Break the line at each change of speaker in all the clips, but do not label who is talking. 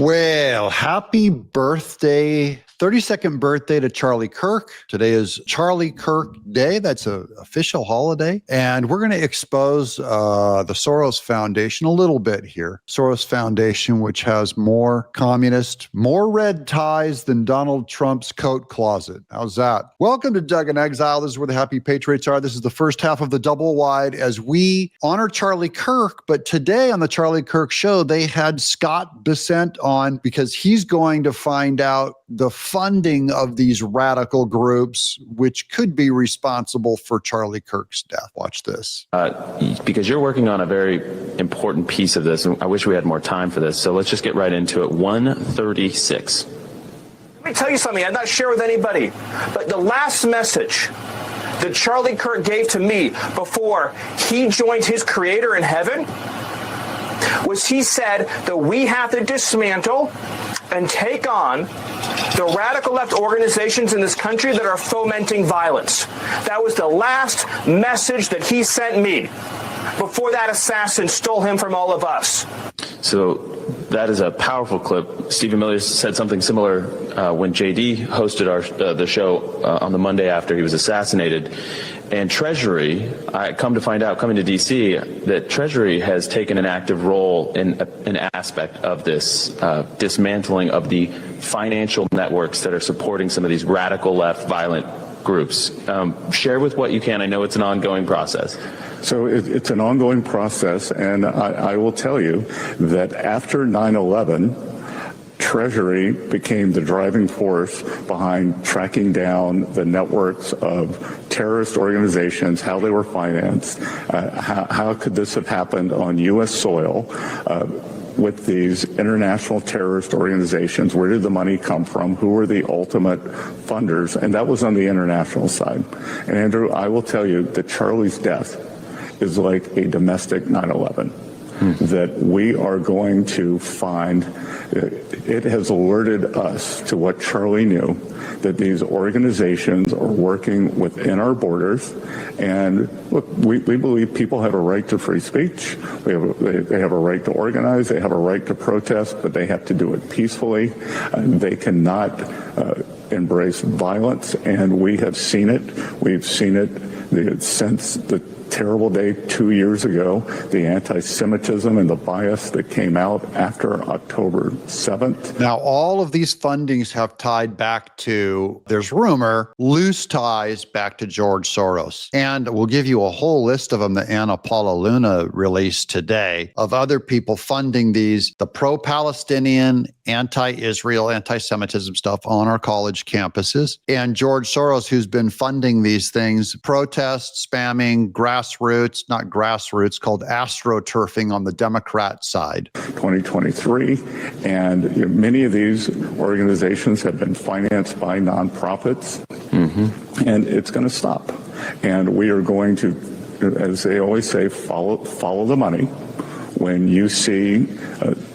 Well, happy birthday, 32nd birthday to Charlie Kirk. Today is Charlie Kirk Day. That's an official holiday. And we're going to expose the Soros Foundation a little bit here. Soros Foundation, which has more communist, more red ties than Donald Trump's coat closet. How's that? Welcome to Doug in Exile. This is where the happy patriots are. This is the first half of the double wide as we honor Charlie Kirk. But today on the Charlie Kirk show, they had Scott Bessent on because he's going to find out the funding of these radical groups, which could be responsible for Charlie Kirk's death. Watch this.
Because you're working on a very important piece of this, and I wish we had more time for this, so let's just get right into it. 136.
Let me tell you something I've not shared with anybody, but the last message that Charlie Kirk gave to me before he joined his creator in heaven was he said that we have to dismantle and take on the radical left organizations in this country that are fomenting violence. That was the last message that he sent me before that assassin stole him from all of us.
So that is a powerful clip. Stephen Miller said something similar when JD hosted the show on the Monday after he was assassinated. And Treasury, I come to find out, coming to D.C., that Treasury has taken an active role in an aspect of this dismantling of the financial networks that are supporting some of these radical left violent groups. Share with what you can. I know it's an ongoing process.
So it's an ongoing process, and I will tell you that after 9/11, Treasury became the driving force behind tracking down the networks of terrorist organizations, how they were financed, how could this have happened on U.S. soil with these international terrorist organizations. Where did the money come from? Who were the ultimate funders? And that was on the international side. And Andrew, I will tell you that Charlie's death is like a domestic 9/11. That we are going to find, it has alerted us to what Charlie knew, that these organizations are working within our borders. And look, we believe people have a right to free speech. They have a right to organize. They have a right to protest, but they have to do it peacefully. They cannot embrace violence, and we have seen it. We've seen it since the terrible day 2 years ago, the anti-Semitism and the bias that came out after October 7th.
Now, all of these fundings have tied back to, there's rumor, loose ties back to George Soros. And we'll give you a whole list of them that Anna Paula Luna released today of other people funding these, the pro-Palestinian, anti-Israel, anti-Semitism stuff on our college campuses. And George Soros, who's been funding these things, protests, spamming, grassroots, not grassroots, called astroturfing on the Democrat side.
2023, and many of these organizations have been financed by nonprofits, and it's going to stop. And we are going to, as they always say, follow the money. When you see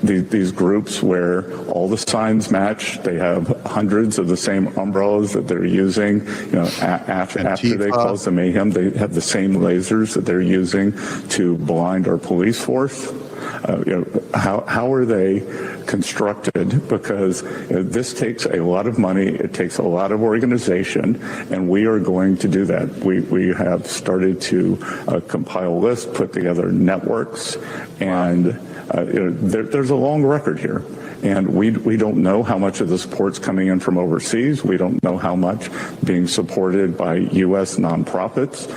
these groups where all the signs match, they have hundreds of the same umbrellas that they're using. After they cause the mayhem, they have the same lasers that they're using to blind our police force. How are they constructed? Because this takes a lot of money, it takes a lot of organization, and we are going to do that. We have started to compile lists, put together networks, and there's a long record here. And we don't know how much of the support's coming in from overseas. We don't know how much being supported by U.S. nonprofits,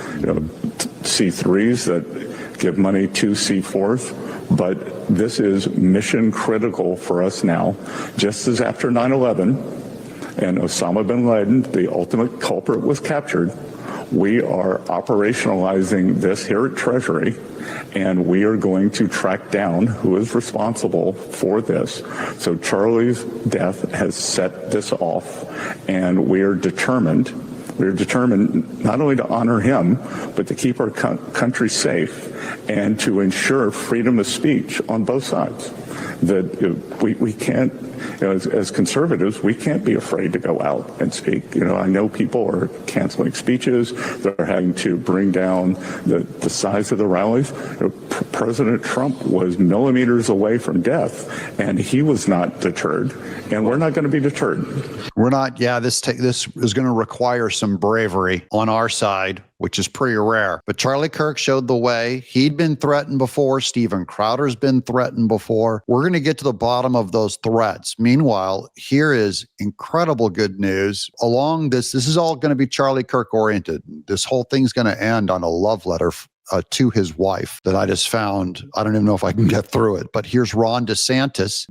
C3s that give money to C4s. But this is mission critical for us now, just as after 9/11 and Osama bin Laden, the ultimate culprit, was captured. We are operationalizing this here at Treasury, and we are going to track down who is responsible for this. So Charlie's death has set this off, and we are determined not only to honor him, but to keep our country safe and to ensure freedom of speech on both sides. That we can't, as conservatives, we can't be afraid to go out and speak. I know people are canceling speeches. They're having to bring down the size of the rallies. President Trump was millimeters away from death, and he was not deterred, and we're not going to be deterred.
We're not. Yeah, this is going to require some bravery on our side, which is pretty rare. But Charlie Kirk showed the way. He'd been threatened before. Steven Crowder's been threatened before. We're going to get to the bottom of those threats. Meanwhile, here is incredible good news. Along this is all going to be Charlie Kirk oriented. This whole thing's going to end on a love letter to his wife that I just found. I don't even know if I can get through it, but here's Ron DeSantis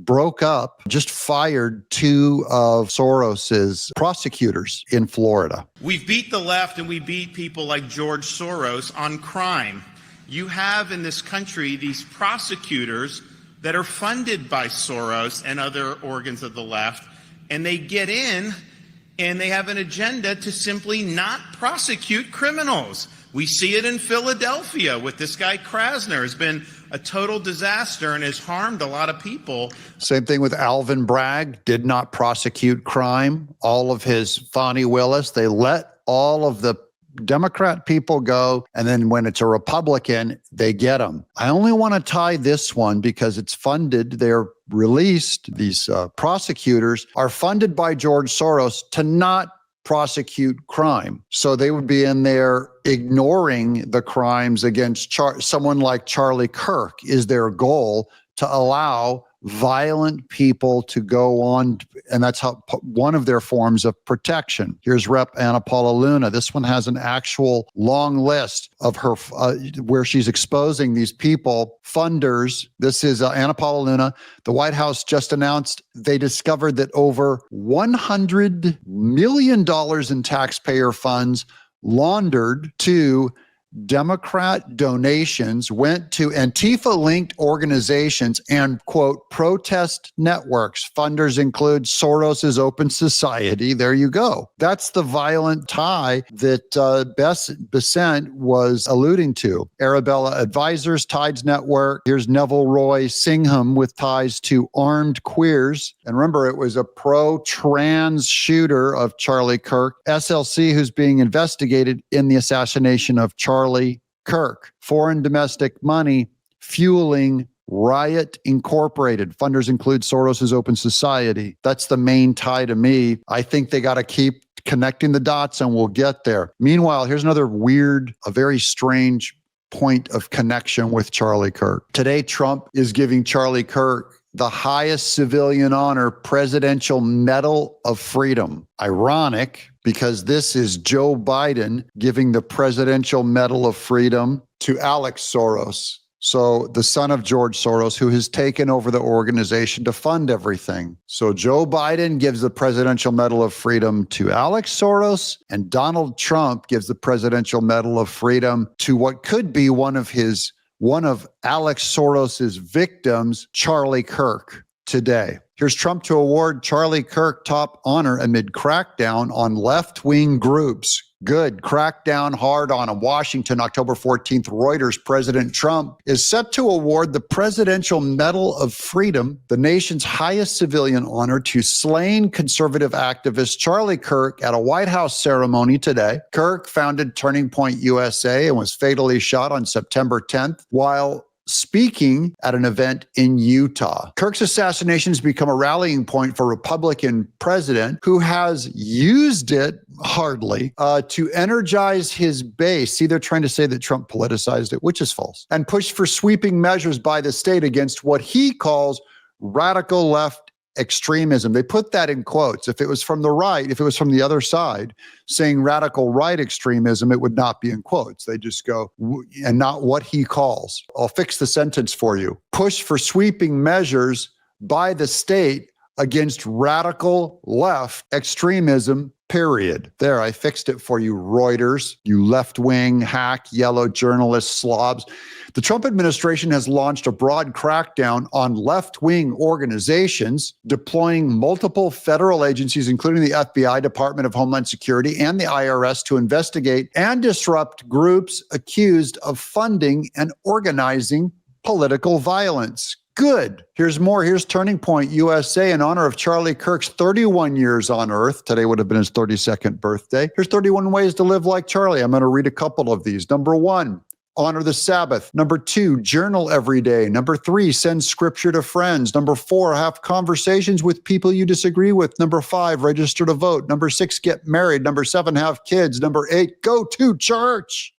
just fired 2 of Soros's prosecutors in Florida.
We've beat the left and we beat people like George Soros on crime. You have in this country these prosecutors that are funded by Soros and other organs of the left, and they get in and they have an agenda to simply not prosecute criminals. We see it in Philadelphia with this guy Krasner. Has been a total disaster and has harmed a lot of people.
Same thing with Alvin Bragg, did not prosecute crime. All of his Fani Willis, they let all of the Democrat people go, and then when it's a Republican, they get them. I only want to tie this one because it's funded. They're released. These prosecutors are funded by George Soros to not prosecute crime. So they would be in there ignoring the crimes against someone like Charlie Kirk. Is their goal to allow violent people to go on, and that's how one of their forms of protection. Here's Rep. Anna Paula Luna. This one has an actual long list of her where she's exposing these people, funders. This is Anna Paula Luna. The White House just announced they discovered that over $100 million in taxpayer funds laundered to Democrat donations went to Antifa-linked organizations and, quote, protest networks. Funders include Soros's Open Society. There you go. That's the violent tie that Besant was alluding to. Arabella Advisors, Tides Network. Here's Neville Roy Singham with ties to armed queers. And remember, it was a pro-trans shooter of Charlie Kirk. SLC, who's being investigated in the assassination of Charlie Kirk. Foreign domestic money fueling Riot Incorporated. Funders include Soros's Open Society. That's the main tie to me. I think they got to keep connecting the dots and we'll get there. Meanwhile, here's another weird, a very strange point of connection with Charlie Kirk. Today, Trump is giving Charlie Kirk the highest civilian honor, Presidential Medal of Freedom. Ironic, because this is Joe Biden giving the Presidential Medal of Freedom to Alex Soros. So the son of George Soros, who has taken over the organization to fund everything. So Joe Biden gives the Presidential Medal of Freedom to Alex Soros, and Donald Trump gives the Presidential Medal of Freedom to what could be one of Alex Soros's victims, Charlie Kirk, today. Here's Trump to award Charlie Kirk top honor amid crackdown on left-wing groups. Good. Crackdown hard on him. Washington, October 14th. Reuters. President Trump is set to award the Presidential Medal of Freedom, the nation's highest civilian honor, to slain conservative activist Charlie Kirk at a White House ceremony today. Kirk founded Turning Point USA and was fatally shot on September 10th while speaking at an event in Utah. Kirk's assassination has become a rallying point for Republican president who has used it, hardly, to energize his base. See, they're trying to say that Trump politicized it, which is false, and pushed for sweeping measures by the state against what he calls radical left extremism. They put that in quotes. If it was from the right, if it was from the other side saying radical right extremism, it would not be in quotes. They just go, and not what he calls. I'll fix the sentence for you. Push for sweeping measures by the state against radical left extremism, period. There, I fixed it for you, Reuters, you left-wing, hack, yellow journalist slobs. The Trump administration has launched a broad crackdown on left-wing organizations, deploying multiple federal agencies, including the FBI, Department of Homeland Security, and the IRS to investigate and disrupt groups accused of funding and organizing political violence. Good. Here's more. Here's Turning Point USA in honor of Charlie Kirk's 31 years on Earth. Today would have been his 32nd birthday. Here's 31 ways to live like Charlie. I'm going to read a couple of these. Number one, honor the Sabbath. Number 2, journal every day. Number 3, send scripture to friends. Number 4, have conversations with people you disagree with. Number 5, register to vote. Number 6, get married. Number 7, have kids. Number 8, go to church.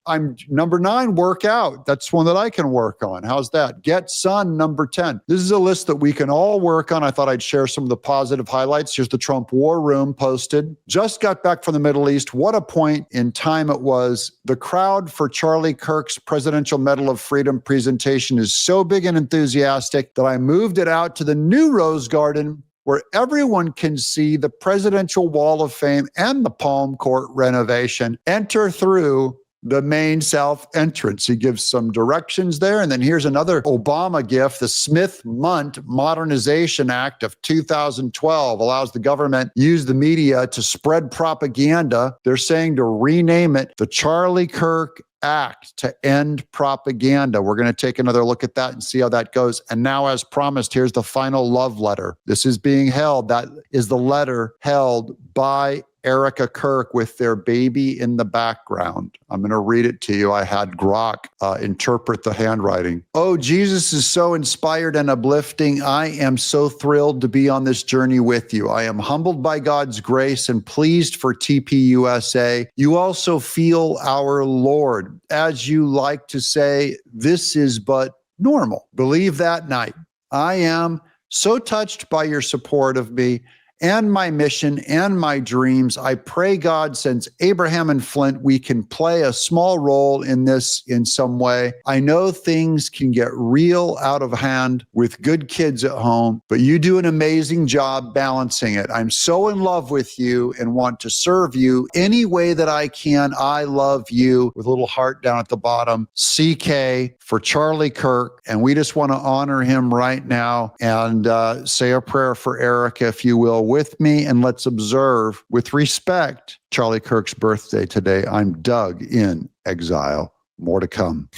Number 9, work out. That's one that I can work on. How's that? Get sun. Number 10. This is a list that we can all work on. I thought I'd share some of the positive highlights. Here's the Trump War Room posted. Just got back from the Middle East. What a point in time it was. The crowd for Charlie Kirk's Presidential Medal of Freedom presentation is so big and enthusiastic that I moved it out to the new Rose Garden, where everyone can see the Presidential Wall of Fame and the Palm Court renovation. Enter through the main south entrance. He gives some directions there. And then here's another Obama gift. The Smith-Mundt Modernization Act of 2012 allows the government use the media to spread propaganda. They're saying to rename it the Charlie Kirk Act to end propaganda. We're going to take another look at that and see how that goes. And now, as promised, here's the final love letter. This is being held. That is the letter held by Erica Kirk with their baby in the background. I'm going to read it to you. I had Grok interpret the handwriting. Oh, Jesus is so inspired and uplifting. I am so thrilled to be on this journey with you. I am humbled by God's grace and pleased for TPUSA. You also feel our Lord. As you like to say, this is but normal. Believe that night. I am so touched by your support of me and my mission and my dreams. I pray God, since Abraham and Flint, we can play a small role in this in some way. I know things can get real out of hand with good kids at home, but you do an amazing job balancing it. I'm so in love with you and want to serve you any way that I can. I love you, with a little heart down at the bottom. CK for Charlie Kirk. And we just want to honor him right now and say a prayer for Erica, if you will, with me, and let's observe with respect Charlie Kirk's birthday today. I'm Doug in Exile. More to come.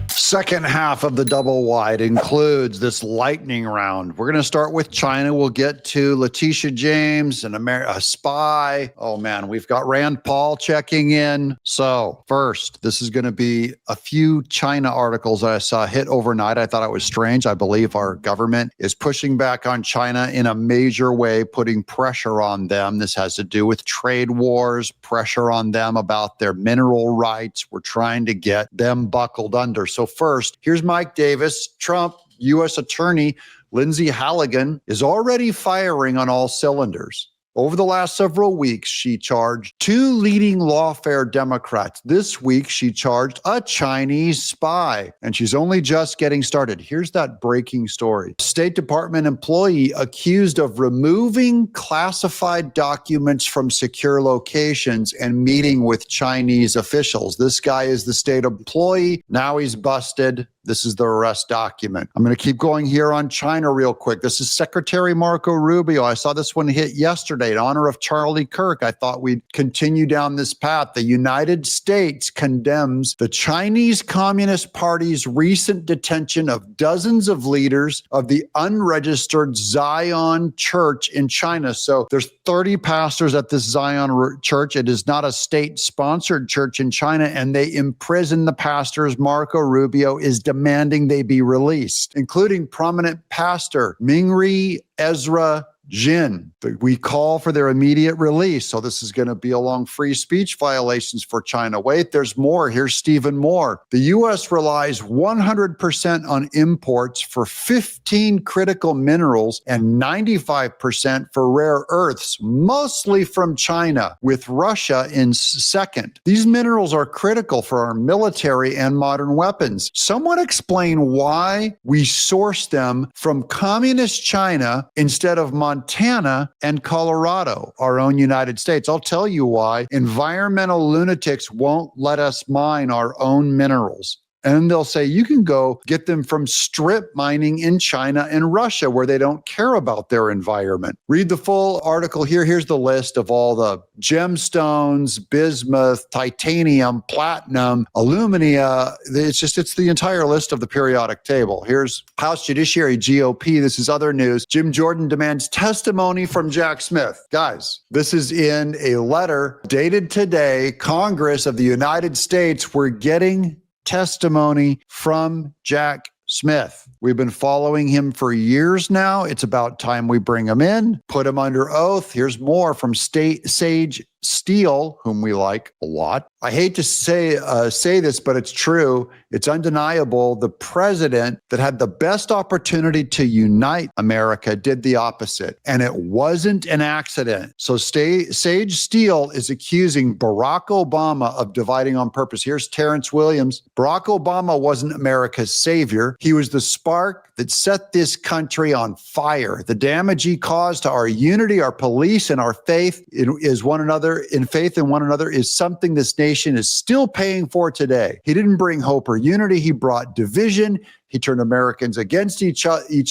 Second half of the double wide includes this lightning round. We're going to start with China. We'll get to Letitia James, a spy. Oh man, we've got Rand Paul checking in. So first, this is going to be a few China articles that I saw hit overnight. I thought it was strange. I believe our government is pushing back on China in a major way, putting pressure on them. This has to do with trade wars, pressure on them about their mineral rights. We're trying to get them buckled under. So first, here's Mike Davis. Trump, U.S. Attorney Lindsay Halligan is already firing on all cylinders. Over the last several weeks, she charged 2 leading lawfare Democrats. This week, she charged a Chinese spy, and she's only just getting started. Here's that breaking story. State Department employee accused of removing classified documents from secure locations and meeting with Chinese officials. This guy is the state employee. Now he's busted. This is the arrest document. I'm going to keep going here on China real quick. This is Secretary Marco Rubio. I saw this one hit yesterday in honor of Charlie Kirk. I thought we'd continue down this path. The United States condemns the Chinese Communist Party's recent detention of dozens of leaders of the unregistered Zion Church in China. So there's 30 pastors at this Zion Church. It is not a state-sponsored church in China, and they imprison the pastors. Marco Rubio is demanding they be released, including prominent pastor Mingri Ezra Jin. We call for their immediate release. So this is going to be along free speech violations for China. Wait, there's more. Here's Stephen Moore. The U.S. relies 100% on imports for 15 critical minerals and 95% for rare earths, mostly from China, with Russia in second. These minerals are critical for our military and modern weapons. Someone explain why we source them from communist China instead of Montana and Colorado, our own United States. I'll tell you why. Environmental lunatics won't let us mine our own minerals. And they'll say, you can go get them from strip mining in China and Russia, where they don't care about their environment. Read the full article here. Here's the list of all the gemstones, bismuth, titanium, platinum, alumina. It's the entire list of the periodic table. Here's House Judiciary, GOP. This is other news. Jim Jordan demands testimony from Jack Smith. Guys, this is in a letter dated today. Congress of the United States, we're getting testimony from Jack Smith. We've been following him for years now. It's about time we bring him in, put him under oath. Here's more from Sage Steele, whom we like a lot. I hate to say this, but it's true. It's undeniable. The president that had the best opportunity to unite America did the opposite, and it wasn't an accident. So Sage Steele is accusing Barack Obama of dividing on purpose. Here's Terrence Williams. Barack Obama wasn't America's savior. He was the spark that set this country on fire. The damage he caused to our unity, our police, and our faith in one another is something this nation is still paying for today. He didn't bring hope or unity. He brought division. He turned Americans against each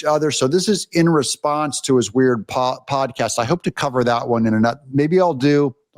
other. So this is in response to his weird podcast. I hope to cover that one in another. Maybe I'll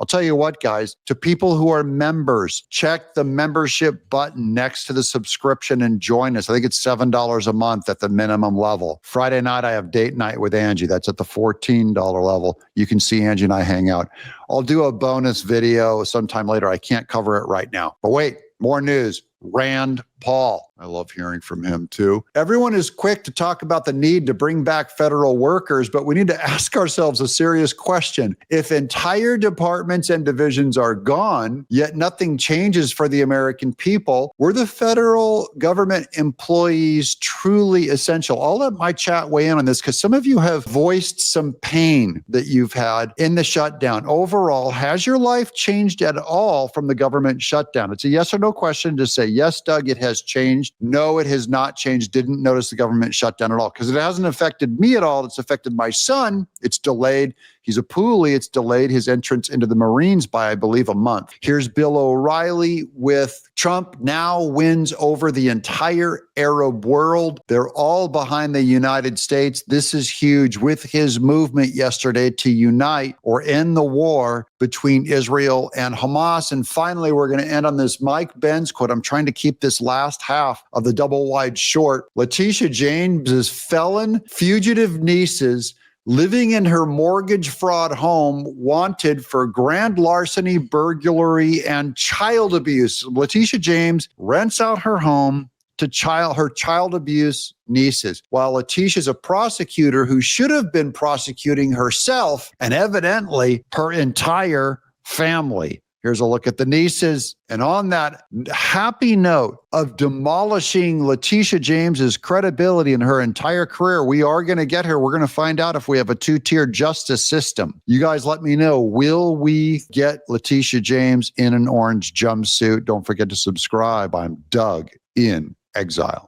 tell you what, guys, to people who are members, check the membership button next to the subscription and join us. I think it's $7 a month at the minimum level. Friday night, I have date night with Angie. That's at the $14 level. You can see Angie and I hang out. I'll do a bonus video sometime later. I can't cover it right now. But wait, more news. Rand Paul. I love hearing from him too. Everyone is quick to talk about the need to bring back federal workers, but we need to ask ourselves a serious question. If entire departments and divisions are gone, yet nothing changes for the American people, were the federal government employees truly essential? I'll let my chat weigh in on this because some of you have voiced some pain that you've had in the shutdown. Overall, has your life changed at all from the government shutdown? It's a yes or no question to say, yes, Doug, it has changed. No, it has not changed. Didn't notice the government shutdown at all because it hasn't affected me at all. It's affected my son. It's delayed. He's a poolie. It's delayed his entrance into the Marines by, I believe, a month. Here's Bill O'Reilly with Trump now wins over the entire Arab world. They're all behind the United States. This is huge with his movement yesterday to unite or end the war between Israel and Hamas. And finally, we're going to end on this Mike Benz quote. I'm trying to keep this last half of the double wide short. Letitia James's felon fugitive nieces living in her mortgage fraud home, wanted for grand larceny, burglary, and child abuse. Letitia James rents out her home to her child abuse nieces, while Letitia's a prosecutor who should have been prosecuting herself and evidently her entire family. Here's a look at the nieces. And on that happy note of demolishing Letitia James's credibility in her entire career, we are going to get her. We're going to find out if we have a two-tier justice system. You guys let me know. Will we get Letitia James in an orange jumpsuit? Don't forget to subscribe. I'm Doug in Exile.